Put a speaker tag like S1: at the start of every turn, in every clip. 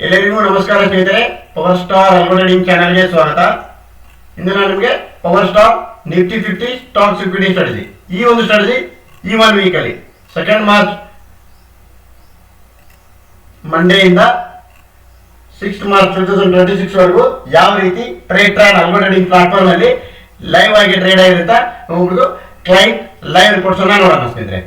S1: ಎಲ್ಲರಿಗೂ ನಮಸ್ಕಾರ ಸ್ನೇಹಿತರೆ. ಪವರ್ ಸ್ಟಾರ್ ಅಲ್ಗೋ ಟ್ರೇಡಿಂಗ್ ಚಾನೆಲ್ಗೆ ಸ್ವಾಗತ. ಇಂದು ನಾನು ನಿಮಗೆ power star Nifty 50 stock equity strategy, ಈ ಒಂದು ಸ್ಟ್ರಾಟಜಿ ಈ 1 ವೀಕ್ ಅಲ್ಲಿ 2 ಮಾರ್ಚ್ ಮಂಡೇ ಇಂದ 6 ಮಾರ್ಚ್ 2026 ವರೆಗೂ ಯಾವ ರೀತಿ ಟ್ರೇಡ್ ಅಲ್ಗೋ ಟ್ರೇಡಿಂಗ್ ಪ್ಲಾಟ್ಫಾರ್ಮ್ ಅಲ್ಲಿ ಲೈವ್ ಆಗಿ ಟ್ರೇಡ್ ಆಗಿರುತ್ತೆ ನೋಡ್ಬಿಟ್ಟು ಕ್ಲೈಂಟ್ ಲೈವ್ ರಿಪೋರ್ಟ್ಸ್ ಅನ್ನ ನೋಡೋಣ ಸ್ನೇಹಿತರೆ.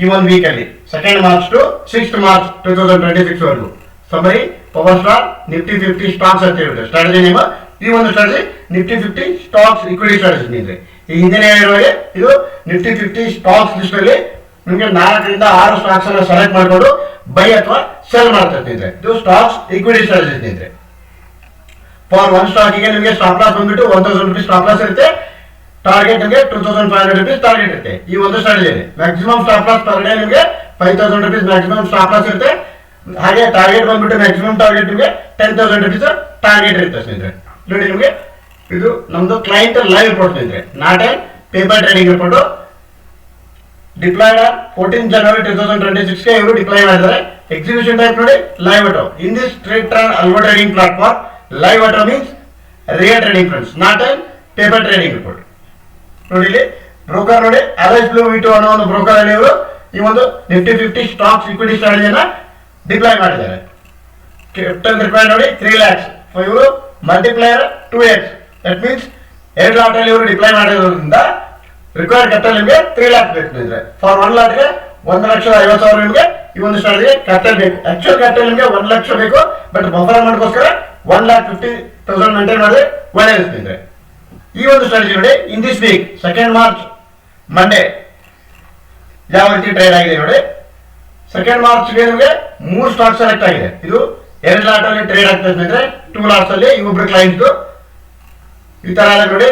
S1: ಈ 1 ವೀಕ್ ಅಲ್ಲಿ 2 ಮಾರ್ಚ್ ಟು 6 ಮಾರ್ಚ್ 2026 ವರೆಗೂ summary power star Nifty 50 stocks ಅಂತ ಹೇಳಿದ್ರೆ ಸ್ಟ್ರಾಟಜಿ ನೇಮ್. ಈ ಒಂದು strategy Nifty 50 stocks equity strategy ನಿಂದ್ರೆ ಈ ಹಿಂದೆ ಹೇಳಿರುವಾಗೆ ಇದು ನಿಫ್ಟಿ 50 ಸ್ಟಾಕ್ಸ್ ಲಿಸ್ಟ್ ಅಲ್ಲಿ ನಿಮಗೆ 4 ರಿಂದ 6 ಸ್ಟಾಕ್ಸ್ ಅನ್ನ ಸೆಲೆಕ್ಟ್ ಮಾಡಿಕೊಂಡು ಬೈ ಅಥವಾ ಸೆಲ್ ಮಾಡ್ತಾ ಇದ್ರೆ ಇದು ಸ್ಟಾಕ್ಸ್ ಇಕ್ವಿಟಿ ಸ್ಟ್ರಾಟಜಿ ನಿಂದ್ರೆ. ಫಾರ್ 1 ಸ್ಟಾಕ್ ಗೆ ನಿಮಗೆ ಸ್ಟಾಪ್ ಲಾಸ್ ಬಂದ್ಬಿಟ್ಟು 1000 ರೂಪೀಸ್ ಸ್ಟಾಪ್ ಲಾಸ್ ಇರುತ್ತೆ. ಟಾರ್ಗೆಟ್ ನಿಮಗೆ 2500 ರೂಪೀಸ್ ಟಾರ್ಗೆಟ್ ಇರುತ್ತೆ. ಈ ಒಂದು ಸ್ಟ್ರಾಟಜಿಯಲ್ಲಿ maximum stop loss per day ನಿಮಗೆ 5000 ರೂಪೀಸ್ ಮ್ಯಾಕ್ಸಿಮಮ್ ಸ್ಟಾಪ್ ಲಾಸ್ ಇರುತ್ತೆ. ಹಾಗೆ ಟಾರ್ಗೆಟ್ ಬಂದ್ಬಿಟ್ಟು ಮ್ಯಾಕ್ಸಿಮಮ್ ಟಾರ್ಗೆಟ್ ನಿಮಗೆ 10000 ರೂಪೀಸ್ ಟಾರ್ಗೆಟ್ ಇರುತ್ತೆ ಸ್ನೇಹಿತರೆ. ನೋಡಿ ನಿಮಗೆ ಇದು ನಮ್ದು ಕ್ಲೈಂಟ್ ಲೈವ್ ರಿಪೋರ್ಟ್ ಸ್ನೇಹಿತರೆ, not A paper trading report. Diploid 14 ಜನವರಿ 2026 ಗೆ ಇವರು ಡಿಪ್ಲಾಯ್ ಮಾಡಿದ್ದಾರೆ. ಎಕ್ಸಿಕ್ಯೂಷನ್ ಟೈಪ್ ನೋಡಿ live auto. In this trade algo trading platform live auto means real trading friends, not A paper trading report. ನೋಡಿ ಇಲ್ಲಿ broker ನೋಡಿ alloys blue ವಿ2 ಅನ್ನೋ ಒಂದು broker ಅಲ್ಲಿ ಇವರು ಈ ಒಂದು ನಿಫ್ಟಿ 50 ಸ್ಟಾಕ್ಸ್ ಇಕ್ವಿಟಿ ಸ್ಟ್ರಾಟಜಿಯನ್ನ ಡಿಪ್ಲಾಯ್ ಮಾಡಿದ್ದಾರೆ. ಕ್ಯಾಪಿಟಲ್ ರಿಕ್ವೈರ್ಡ್ ನೋಡಿ 3 lakhs. ಇವರು multiplier 2x, that means 2 lot ಅಲ್ಲಿ ಇವರು ಡಿಪ್ಲಾಯ್ ಮಾಡಿರೋದ್ರಿಂದ ರಿಕ್ವೈರ್ಡ್ ಕ್ಯಾಪಿಟಲ್ ನಿಮಗೆ 3 lakhs ಬೇಕು. ಫಾರ್ 1 ಲಾಟ್ ಗೆ 1,50,000 ನಿಮಗೆ ಈ ಒಂದು ಸ್ಟ್ರಾಟಜಿಗೆ ಕ್ಯಾಪಿಟಲ್ ಬೇಕು. ಆಕ್ಚುಯಲ್ ಕ್ಯಾಪಿಟಲ್ ನಿಮಗೆ 1 ಲಕ್ಷ ಬೇಕು, ಬಟ್ ಬಫರ್ ಅಮೌಂಟ್ಗೋಸ್ಕರ 1,50,000 ಮೇಂಟೈನ್ ಮಾಡಿದ್ರೆ ಒಳ್ಳೆಯದು ಸ್ನೇಹಿತರೆ. ಈ ಒಂದು ಸ್ಟ್ರಾಟಜಿ ನೋಡಿ in this week 2 March Monday ಯಾವ ರೀತಿ ಟ್ರೇಡ್ ಆಗಿದೆ ನೋಡಿ. 2 ಮಾರ್ಚ್ಗೆ ನಿಮಗೆ 3 ಸ್ಟಾಕ್ ಸೆಲೆಕ್ಟ್ ಆಗಿದೆ. ಇದು 2 ಲಾಟ್ ಅಲ್ಲಿ ಟ್ರೇಡ್ ಆಗ್ತದೆ ಸ್ನೇಹಿತರೆ. 2 ಲಾಟ್ಸ್ ಅಲ್ಲಿ ಇವೊಬ್ರು ಕ್ಲೈಂಟ್ ಈ ತರ ನೋಡಿ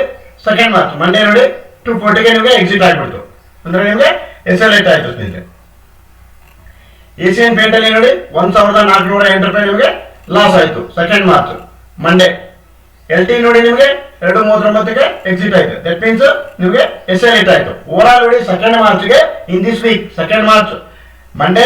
S1: 2 ಮಾರ್ಚ್ ಮಂಡೇ ನೋಡಿ 240 ಗೆ ನಿಮಗೆ ಎಕ್ಸಿಟ್ ಆಗ್ಬಿಡ್ತು, ಅಂದ್ರೆ ನಿಮಗೆ ಎಸ್ಎಲ್ಎಟ್ ಆಯ್ತು ಸ್ನೇಹಿತರೆ. ಏಷಿಯನ್ ಪೇಂಟ್ ಅಲ್ಲಿ ನೋಡಿ 1408 ರೂಪಾಯಿ ನಿಮಗೆ ಲಾಸ್ ಆಯ್ತು 2 ಮಾರ್ಚ್ ಮಂಡೇ. LT ನೋಡಿ ನಿಮಗೆ 239 ಗೆ ಎಕ್ಸಿಟ್ ಆಯ್ತು, ದಟ್ ಮೀನ್ಸ್ ನಿಮಗೆ ಎಸ್ಎಲ್ಎಟ್ ಆಯ್ತು. ಓವರ್ ಆಲ್ ನೋಡಿ 2 ಮಾರ್ಚ್ಗೆ in this week 2 March Monday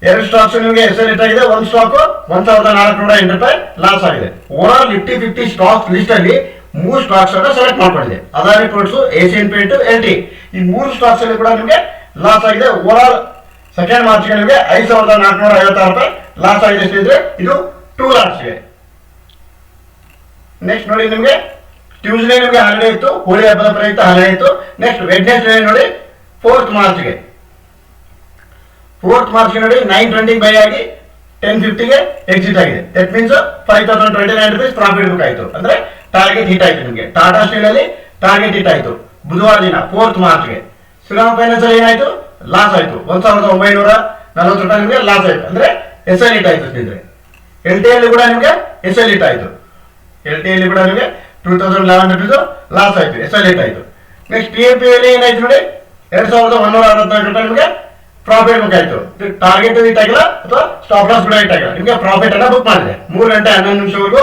S1: 2 stocks ನಿಮಗೆ ಎಸ್ಎಲ್ಎಟ್ ಆಗಿದೆ. 1 ಸ್ಟಾಕ್ 1408 ರೂಪಾಯಿ ಲಾಸ್ ಆಗಿದೆ. Over all Nifty 50 stocks list ಅಲ್ಲಿ 3 ಸ್ಟಾಕ್ಸ್ ಅನ್ನ ಸೆಲೆಕ್ಟ್ ಮಾಡ್ಕೊಂಡಿದೆ. Adani ports, Asian paint, LT ಈ 3 ಸ್ಟಾಕ್ಸ್ ಅಲ್ಲಿ ಕೂಡ ನಿಮಗೆ ಲಾಸ್ ಆಗಿದೆ. ಓವರ್ ಆಲ್ 2 ಮಾರ್ಚ್ಗೆ ನಿಮಗೆ 5456 ರೂಪಾಯಿ ಲಾಸ್ ಆಗಿದೆ ಸ್ನೇಹಿತರೆ. ಇದು 2 ಲಾಟ್ಸ್ಗೆ. ನೆಕ್ಸ್ಟ್ ನೋಡಿ ನಿಮಗೆ ಟ್ಯೂಸ್ಡೇ ನಿಮಗೆ ಹಾಲಿಡೇ ಇತ್ತು, ಹೋಳಿ ಹಬ್ಬದ ಪ್ರಯುಕ್ತ ಹಾಲಿಡೇ ಇತ್ತು. ನೆಕ್ಸ್ಟ್ ವೆಡ್ನೆಸ್ಡೇ ನೋಡಿ 4th ಮಾರ್ಚ್ಗೆ ನೋಡಿ 920 ಬೈ ಆಗಿ 1050 ಗೆ ಎಕ್ಸಿಟ್ ಆಗಿದೆ. That means 5029 rupees profit book ಆಯ್ತು, ಅಂದ್ರೆ ಟಾರ್ಗೆಟ್ ಹಿಟ್ ಆಯ್ತು ನಿಮಗೆ. ಟಾಟಾ ಸ್ಟೀಲ್ ಅಲ್ಲಿ ಟಾರ್ಗೆಟ್ ಹಿಟ್ ಆಯ್ತು ಬುಧವಾರ ದಿನ 4th ಮಾರ್ಚ್ಗೆ. ಶ್ರೀರಾಮ್ ಫೈನಾನ್ಸ್ ಅಲ್ಲಿ ಏನಾಯ್ತು, ಲಾಸ್ ಆಯ್ತು 1940 ರೂಪಾಯಿ ನಿಮಗೆ ಲಾಸ್ ಆಯ್ತು, ಅಂದ್ರೆ ಎಸ್ಎಲ್ ಹಿಟ್ ಆಯ್ತು ಸ್ನೇಹಿತರೆ. LT ಅಲ್ಲಿ ಕೂಡ ನಿಮಗೆ ಎಸ್ಎಲ್ ಹಿಟ್ ಆಯ್ತು. LT ಅಲ್ಲಿ ಕೂಡ ನಿಮಗೆ 2011 ರೂಪೀಸ್ ಲಾಸ್ ಆಯ್ತು, ಎಸ್ಎಲ್ ಹಿಟ್ ಆಯ್ತು. ನೆಕ್ಸ್ಟ್ PMP ಅಲ್ಲಿ ಏನಾಯ್ತು ನೋಡಿ 2164 ರೂಪಾಯಿ ನಿಮಗೆ ಪ್ರಾಫಿಟ್ ಬುಕ್ ಆಯ್ತು. ಟಾರ್ಗೆಟ್ ಹಿಟ್ ಆಗಿಲ್ಲ ಅಥವಾ ಸ್ಟಾಪ್ ಲಾಸ್ ಕೂಡ ಹಿಟ್ ಆಗಿಲ್ಲ, ನಿಮಗೆ ಪ್ರಾಫಿಟ್ ಅನ್ನ ಬುಕ್ ಮಾಡಿದೆ. 3 ಗಂಟೆ 11 ನಿಮಿಷವರೆಗೂ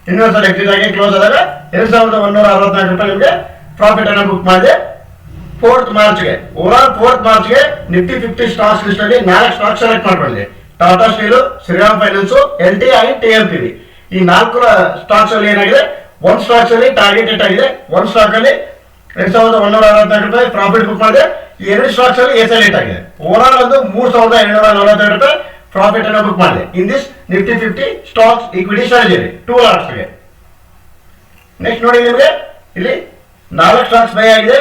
S1: ಯೂನಿವರ್ಸಲ್ ಎಕ್ಸಿಟ್ ಆಗಿ ಕ್ಲೋಸ್ ಆದಾಗ 2164 ರೂಪಾಯಿ ನಿಮಗೆ ಪ್ರಾಫಿಟ್ ಅನ್ನ ಬುಕ್ ಮಾಡಿದೆ 4th ಮಾರ್ಚ್ಗೆ. ಓವರ್ ಆಲ್ 4th ಮಾರ್ಚ್ಗೆ ನಿಫ್ಟಿ 50 ಸ್ಟಾಕ್ಸ್ ಲಿಸ್ಟ್ ಅಲ್ಲಿ 4 ಸ್ಟಾಕ್ ಸೆಲೆಕ್ಟ್ ಮಾಡ್ಕೊಂಡಿದೆ. Tata steel, Shriram finance, LT ಆಗಿ TMPV. ಈ 4 ಸ್ಟಾಕ್ಸ್ ಅಲ್ಲಿ ಏನಾಗಿದೆ, 1 ಸ್ಟಾಕ್ಸ್ ಅಲ್ಲಿ ಟಾರ್ಗೆಟ್ ಹಿಟ್ ಆಗಿದೆ. 1 ಸ್ಟಾಕ್ ಅಲ್ಲಿ 2164 ರೂಪಾಯಿ ಪ್ರಾಫಿಟ್ ಬುಕ್ ಮಾಡಿದೆ. 2 ಸ್ಟಾಕ್ಸ್ ಅಲ್ಲಿ ಎಸ್ಎಲ್ ಹಿಟ್ ಆಗಿದೆ. ಓವರ್ ಆಲ್ ಒಂದು 3742 ರೂಪಾಯಿ ಪ್ರಾಫಿಟ್ ಅನ್ನು ಬುಕ್ ಮಾಡಿದೆ in this Nifty 50 stocks equity strategy 2 ಲಾಟ್ಸ್ಗೆ. ನೆಕ್ಸ್ಟ್ ನೋಡಿ ನಿಮಗೆ ಇಲ್ಲಿ 4 ಸ್ಟಾಕ್ಸ್ ಬೈ ಆಗಿದೆ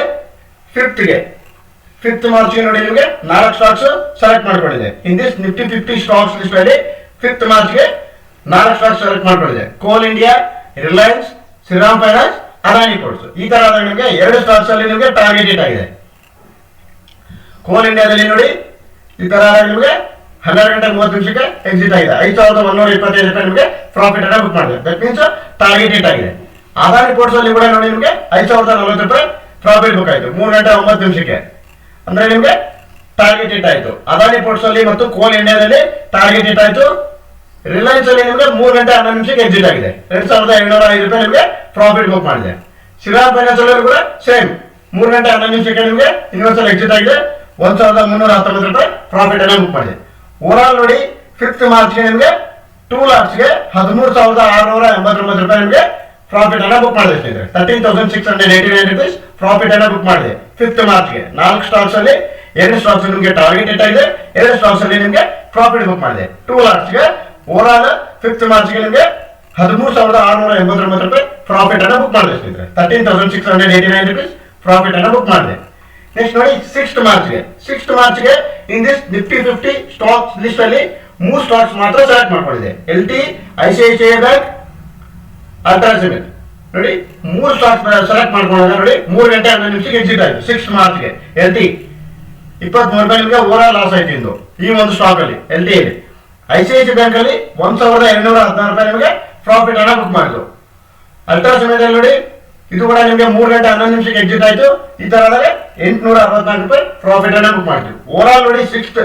S1: 5th ಮಾರ್ಚ್ಗೆ ನೋಡಿ ನಿಮಗೆ 4 ಸ್ಟಾಕ್ಸ್ ಸೆಲೆಕ್ಟ್ ಮಾಡ್ಕೊಂಡಿದೆ. In this Nifty 50 stocks list ಅಲ್ಲಿ 5th ಮಾರ್ಚ್ಗೆ 4 ಸ್ಟಾಕ್ಸ್ ಸೆಲೆಕ್ಟ್ ಮಾಡ್ಕೊಂಡಿದೆ. Coal India, Reliance, Shriram finance, Adani ports. ಈ ತರ ನಿಮಗೆ 2 ಸ್ಟಾಕ್ಸ್ ಅಲ್ಲಿ ನಿಮಗೆ ಟಾರ್ಗೆಟ್ ಹಿಟ್ ಆಗಿದೆ. ಕೋಲ್ ಇಂಡಿಯಾದಲ್ಲಿ ನೋಡಿ ಈ ತರ ನಿಮಗೆ 12 ಗಂಟೆ 30 ನಿಮಿಷಕ್ಕೆ ಎಕ್ಸಿಟ್ ಆಗಿದೆ. 5125 ರೂಪಾಯಿ ನಿಮಗೆ ಪ್ರಾಫಿಟ್ ಅನ್ನ ಬುಕ್ ಮಾಡಿದೆ, ದಟ್ ಮೀನ್ಸ್ ಟಾರ್ಗೆಟ್ ಹಿಟ್ ಆಗಿದೆ. ಅದಾನಿ ಪೋರ್ಟ್ಸ್ ಅಲ್ಲಿ ಕೂಡ ನೋಡಿ ನಿಮಗೆ 5040 ರೂಪಾಯಿ ಪ್ರಾಫಿಟ್ ಬುಕ್ ಆಯ್ತು 3 ಗಂಟೆ 9 ನಿಮಿಷಕ್ಕೆ, ಅಂದ್ರೆ ನಿಮಗೆ ಟಾರ್ಗೆಟ್ ಹಿಟ್ ಆಯ್ತು. ಅದಾನಿ ಪೋರ್ಟ್ಸ್ ಅಲ್ಲಿ ಮತ್ತು ಕೋಲ್ ಇಂಡಿಯಾದಲ್ಲಿ ಟಾರ್ಗೆಟ್ ಹಿಟ್ ಆಯ್ತು. ರಿಲಯನ್ಸ್ ಅಲ್ಲಿ ನಿಮಗೆ 3 ಗಂಟೆ 11 ನಿಮಿಷಕ್ಕೆ ಎಕ್ಸಿಟ್ ಆಗಿದೆ, 2705 ರೂಪಾಯಿ ನಿಮಗೆ ಪ್ರಾಫಿಟ್ ಬುಕ್ ಮಾಡಿದೆ. ಶ್ರೀರಾಮ್ ಫೈನಾನ್ಸ್ ಅಲ್ಲಿ ಕೂಡ ಸೇಮ್ 3 ಗಂಟೆ 11 ನಿಮಿಷಕ್ಕೆ ನಿಮಗೆ ಯೂನಿವರ್ಸಲ್ ಎಕ್ಸಿಟ್ ಆಗಿದೆ, 1319 ರೂಪಾಯಿ ಪ್ರಾಫಿಟ್ ಅನ್ನ ಬುಕ್ ಮಾಡಿದೆ. ಓವರ್ ಆಲ್ ನೋಡಿ 5th ಮಾರ್ಚ್ಗೆ ನಿಮಗೆ 2 ಲಾಟ್ಸ್ಗೆ 13,689 ರೂಪಾಯಿ ನಿಮಗೆ ಪ್ರಾಫಿಟ್ ಅನ್ನ ಬುಕ್ ಮಾಡಿದೆ ಸ್ನೇಹಿತರೆ. 13,689 ರುಪೀಸ್ ಪ್ರಾಫಿಟ್ ಅನ್ನ ಬುಕ್ ಮಾಡಿದೆ 5th ಮಾರ್ಚ್ಗೆ. 4 ಸ್ಟಾಕ್ಸ್ ಅಲ್ಲಿ 2 ಸ್ಟಾಕ್ಸ್ ನಿಮಗೆ ಟಾರ್ಗೆಟ್ ಹಿಟ್ ಆಗಿದೆ, 2 ಸ್ಟಾಕ್ಸ್ ಅಲ್ಲಿ ನಿಮಗೆ ಪ್ರಾಫಿಟ್ ಬುಕ್ ಮಾಡಿದೆ. 2 ಲಾಟ್ಸ್ಗೆ ಓವರ್ ಆಲ್ 5th ಮಾರ್ಚ್ಗೆ ನಿಮಗೆ 13,689 ರೂಪಾಯಿ ಪ್ರಾಫಿಟ್ ಅನ್ನ ಬುಕ್ ಮಾಡಿದೆ ಸ್ನೇಹಿತರೆ. 13,689 ರುಪೀಸ್ ಪ್ರಾಫಿಟ್ ಅನ್ನ ಬುಕ್ ಮಾಡಿದೆ. ನೆಕ್ಸ್ಟ್ ನೋಡಿ 6th ಮಾರ್ಚ್ಗೆ in this Nifty 50 stocks list ಅಲ್ಲಿ 3 ಸ್ಟಾಕ್ಸ್ ಮಾತ್ರ ಸೆಲೆಕ್ಟ್ ಮಾಡ್ಕೊಂಡಿದೆ. LT, ICICI bank, ultra cement. ನೋಡಿ 3 ಸ್ಟಾಕ್ಸ್ ಸೆಲೆಕ್ಟ್ ಮಾಡ್ಕೊಂಡಾಗ ನೋಡಿ 3 ಗಂಟೆ 11 ನಿಮಿಷಕ್ಕೆ ಎಕ್ಸಿಟ್ ಆಯ್ತು. 6th ಮಾರ್ಚ್ಗೆ LT 23 ರೂಪಾಯಿ ನಿಮಗೆ ಓವರ್ ಆಲ್ ಲಾಸ್ ಆಯ್ತು ಇಂದು ಈ ಒಂದು ಸ್ಟಾಕ್ ಅಲ್ಲಿ LT ಅಲ್ಲಿ. ICICI ಬ್ಯಾಂಕ್ ಅಲ್ಲಿ 1,216 ರೂಪಾಯಿ ನಿಮಗೆ ಪ್ರಾಫಿಟ್ ಅನ್ನ ಬುಕ್ ಮಾಡಿದ್ರು. ಅಲ್ಟ್ರಾಸಿಮೆಂಟ್ ಅಲ್ಲಿ ನೋಡಿ ಇದು ಕೂಡ ನಿಮಗೆ 3 ಗಂಟೆ 11 ನಿಮಿಷಕ್ಕೆ ಎಕ್ಸಿಟ್ ಆಯ್ತು. ಈ ತರ 864 ರೂಪಾಯಿ ಪ್ರಾಫಿಟ್ ಅನ್ನ ಬುಕ್ ಮಾಡಿದ್ರು. ಓವರ್ ಆಲ್ ನೋಡಿ 6th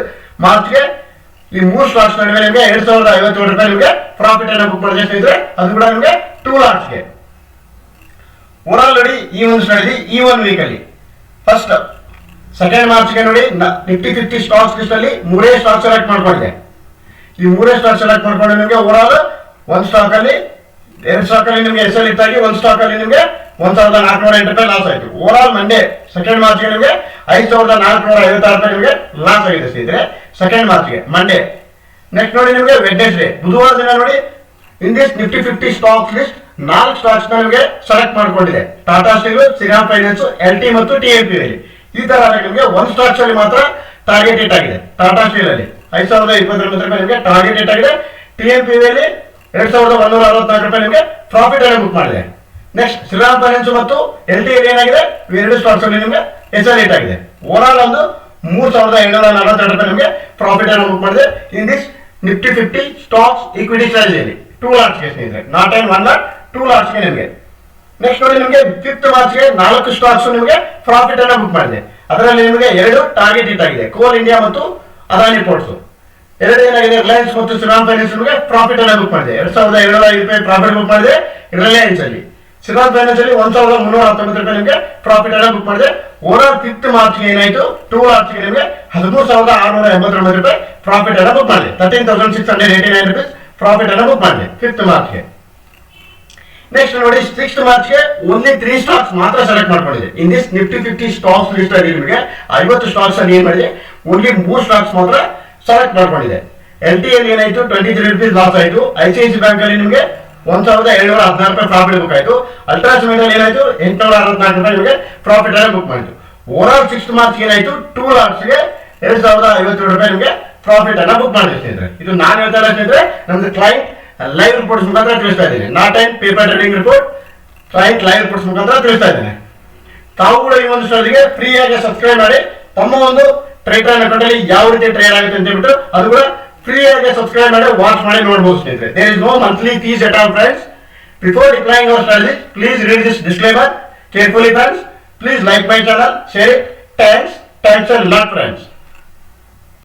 S1: ಮಾರ್ಚ್ಗೆ ಈ 3 ಸ್ಟಾಕ್ಸ್ ನಡುವೆ ನಿಮಗೆ 2,057 ರೂಪಾಯಿ ನಿಮಗೆ ಪ್ರಾಫಿಟ್ ಅನ್ನ ಬುಕ್ ಮಾಡಿದ್ರೆ ಸ್ನೇಹಿತರೆ. ಅದು ಕೂಡ ನಿಮಗೆ 2 ಲಾಟ್ಸ್ಗೆ. ಓವರ್ ಆಲ್ ನೋಡಿ ಈ ಒಂದು ಸ್ಟ್ರಾಟಜಿ ಈ ಒಂದು ವೀಕ್ ಅಲ್ಲಿ. ಫಸ್ಟ್ 2nd ಮಾರ್ಚ್ಗೆ ನೋಡಿ ನಿಫ್ಟಿ 50 ಸ್ಟಾಕ್ಸ್ ಲಿಸ್ಟ್ ಅಲ್ಲಿ 3 ಸ್ಟಾಕ್ ಸೆಲೆಕ್ಟ್ ಮಾಡ್ಕೊಂಡಿದೆ. ಈ 3 ಸ್ಟಾಕ್ ಸೆಲೆಕ್ಟ್ ಮಾಡ್ಕೊಂಡು ನಿಮಗೆ ಓವರ್ ಆಲ್ 1 ಸ್ಟಾಕ್ ಅಲ್ಲಿ 2 ಸ್ಟಾಕ್ ಅಲ್ಲಿ ನಿಮಗೆ SL ಇತ್ತಾಗಿ 1 ಸ್ಟಾಕ್ ಅಲ್ಲಿ ನಿಮಗೆ 1,408 ರೂಪಾಯಿ ಲಾಸ್ ಆಯ್ತು. ಓವರ್ ಆಲ್ ಮಂಡೇ 2nd ಮಾರ್ಚ್ಗೆ ನಿಮಗೆ 5,456 ರೂಪಾಯಿ ನಿಮಗೆ ಲಾಸ್ ಆಗಿದೆ ಸ್ನೇಹಿತರೆ 2nd ಮಾರ್ಚ್ಗೆ ಮಂಡೇ. ನೆಕ್ಸ್ಟ್ ನೋಡಿ ನಿಮಗೆ ವೆಡ್ನೆಸ್ಡೇ ಬುಧವಾರ ದಿನ ನೋಡಿ in this Nifty 50 stock list 4 stocks ನಿಮಗೆ ಸೆಲೆಕ್ಟ್ ಮಾಡ್ಕೊಂಡಿದೆ. Tata steel, Shriram finance, LT ಮತ್ತು TMP ಅಲ್ಲಿ. ಈ ತರ ನಿಮಗೆ 1 ಸ್ಟಾಕ್ಸ್ ಅಲ್ಲಿ ಮಾತ್ರ ಟಾರ್ಗೆಟ್ ಹಿಟ್ ಆಗಿದೆ. ಟಾಟಾ ಸ್ಟೀಲ್ ಅಲ್ಲಿ 5,029 ರೂಪಾಯಿ ನಿಮಗೆ ಟಾರ್ಗೆಟ್ ಹಿಟ್ ಆಗಿದೆ. TMP ಅಲ್ಲಿ 2,164 ರೂಪಾಯಿ ನಿಮಗೆ ಪ್ರಾಫಿಟ್ ಅನ್ನು ಬುಕ್ ಮಾಡಿದೆ. ನೆಕ್ಸ್ಟ್ ಶ್ರೀರಾಮ್ ಫೈನಾನ್ಸ್ ಮತ್ತು LT ಅಲ್ಲಿ ಏನಾಗಿದೆ 2 ಸ್ಟಾಕ್ಸ್ ಅಲ್ಲಿ ನಿಮಗೆ SL ಹಿಟ್ ಆಗಿದೆ. ಓವರ್ ಆಲ್ ಒಂದು 3,842 ರೂಪಾಯಿ ನಿಮಗೆ ಪ್ರಾಫಿಟ್ ಅನ್ನು ಬುಕ್ ಮಾಡಿದೆ in this Nifty 50 stocks equity ಸ್ಟ್ರಾಟಜಿಯಲ್ಲಿ 2 ಲಾಟ್ಸ್ಗೆ ಸ್ನೇಹಿತರೆ. ನಾಟ್ ಟೈಮ್ 1 ಲಾಟ್ 2 ಲಾಟ್ಸ್ಗೆ ನಿಮಗೆ. ನೆಕ್ಸ್ಟ್ ನೋಡಿ ನಿಮಗೆ 5th ಮಾರ್ಚ್ಗೆ 4 ಸ್ಟಾಕ್ಸ್ ನಿಮಗೆ ಪ್ರಾಫಿಟ್ ಅನ್ನು ಬುಕ್ ಮಾಡಿದೆ. ಅದರಲ್ಲಿ ನಿಮಗೆ 2 ಟಾರ್ಗೆಟ್ ಹಿಟ್ ಆಗಿದೆ. ಕೋಲ್ ಇಂಡಿಯಾ ಮತ್ತು ಅದಾನಿ ಪೋರ್ಟ್ಸ್. 2 ಏನಾಗಿದೆ ರಿಲಯನ್ಸ್ ಮತ್ತು ಶ್ರೀರಾಮ್ ಫೈನಾನ್ಸ್ ನಿಮಗೆ ಪ್ರಾಫಿಟ್ ಅನ್ನು ಬುಕ್ ಮಾಡಿದೆ. 2,705 ರೂಪಾಯಿ ಪ್ರಾಫಿಟ್ ಬುಕ್ ಮಾಡಿದೆ ರಿಲಯನ್ಸ್ ಅಲ್ಲಿ. ಶ್ರೀರಾಮ್ ಫೈನಾನ್ಸ್ ಅಲ್ಲಿ 1,319 ರೂಪಾಯಿ ನಿಮಗೆ ಪ್ರಾಫಿಟ್ ಅನ್ನು ಬುಕ್ ಮಾಡಿದೆ. ಓವರ್ ಆಲ್ 5th ಮಾರ್ಚ್ಗೆ ಏನಾಯ್ತು 2 ಲಾಟ್ಸ್ಗೆ ನಿಮಗೆ 13,689 ರೂಪಾಯಿ ಪ್ರಾಫಿಟ್ ಅನ್ನು ಬುಕ್ ಮಾಡಿದೆ. 13,689 ರುಪೀಸ್ ಪ್ರಾಫಿಟ್ ಅನ್ನು ಬುಕ್ ಮಾಡಿದೆ 5th ಮಾರ್ಚ್ಗೆ. ನೆಕ್ಸ್ಟ್ ನೋಡಿ 6th ಮಾರ್ಚ್ಗೆ ಓನ್ಲಿ 3 ಸ್ಟಾಕ್ಸ್ ಮಾತ್ರ ಸೆಲೆಕ್ಟ್ ಮಾಡ್ಕೊಂಡಿದೆ. In this Nifty 50 stocks list ಅಲ್ಲಿ ನಿಮಗೆ 50 ಸ್ಟಾಕ್ಸ್ ಅಲ್ಲಿ ಏನ್ ಮಾಡಿದೆ ಓನ್ಲಿ 3 ಸ್ಟಾಕ್ಸ್ ಮಾತ್ರ ಸೆಲೆಕ್ಟ್ ಮಾಡ್ಕೊಂಡಿದೆ. LT ಅಲ್ಲಿ ಏನಾಯ್ತು 23 ರೂಪೀಸ್ ಲಾಸ್ ಆಯ್ತು. ICICI ಬ್ಯಾಂಕ್ ಅಲ್ಲಿ ನಿಮಗೆ 1,716 ರೂಪಾಯಿ ಪ್ರಾಫಿಟ್ ಬುಕ್ ಆಯ್ತು. ಅಲ್ಟ್ರಾಸಿಮೆಂಟ್ ಅಲ್ಲಿ ಏನಾಯ್ತು 864 ರೂಪಾಯಿ ನಿಮಗೆ ಪ್ರಾಫಿಟ್ ಅನ್ನು ಬುಕ್ ಮಾಡಿತು. ಓವರ್ ಆಲ್ 6th ಮಾರ್ಚ್ ಏನಾಯ್ತು 2 ಲಾಟ್ಸ್ಗೆ 2,057 ರೂಪಾಯಿ ನಿಮಗೆ ಪ್ರಾಫಿಟ್ ಅನ್ನ ಬುಕ್ ಮಾಡಿದೆ ಸ್ನೇಹಿತರೆ. ಇದು ನಾನು ಹೇಳ್ತಾ ಇಲ್ಲ ಸ್ನೇಹಿತರೆ, ನಮ್ದು ಕ್ಲೈಂಟ್ ಲೈವ್ ರಿಪೋರ್ಟ್ಸ್ ಮುಖಾಂತರ ತಿಳಿಸ್ತಾ ಇದ್ದೀನಿ. Not time paper trading report, client live reports ಮುಖಾಂತರ ತಿಳಿಸ್ತಾ ಇದ್ದೇನೆ. ತಾವು ಕೂಡ ಈ ಒಂದು ಸ್ಟೋರಿಗೆ ಫ್ರೀ ಆಗಿ ಸಬ್ಸ್ಕ್ರೈಬ್ ಮಾಡಿ ತಮ್ಮ ಒಂದು ಟ್ರೇಡರ್ ಅಕೌಂಟ್ ಅಲ್ಲಿ ಯಾವ ರೀತಿ ಟ್ರೇಡ್ ಆಗುತ್ತೆ ಅಂತ ಹೇಳ್ಬಿಟ್ಟು ಅದು ಕೂಡ ಫ್ರೀ ಆಗಿ ಸಬ್ಸ್ಕ್ರೈಬ್ ಮಾಡಿ ವಾಚ್ ಮಾಡಿ ನೋಡಬಹುದು ಸ್ನೇಹಿತರೆ. There is no monthly fees at all friends. Before deploying our strategy, please read this disclaimer carefully friends. Please like my channel, share it. Thanks a lot friends.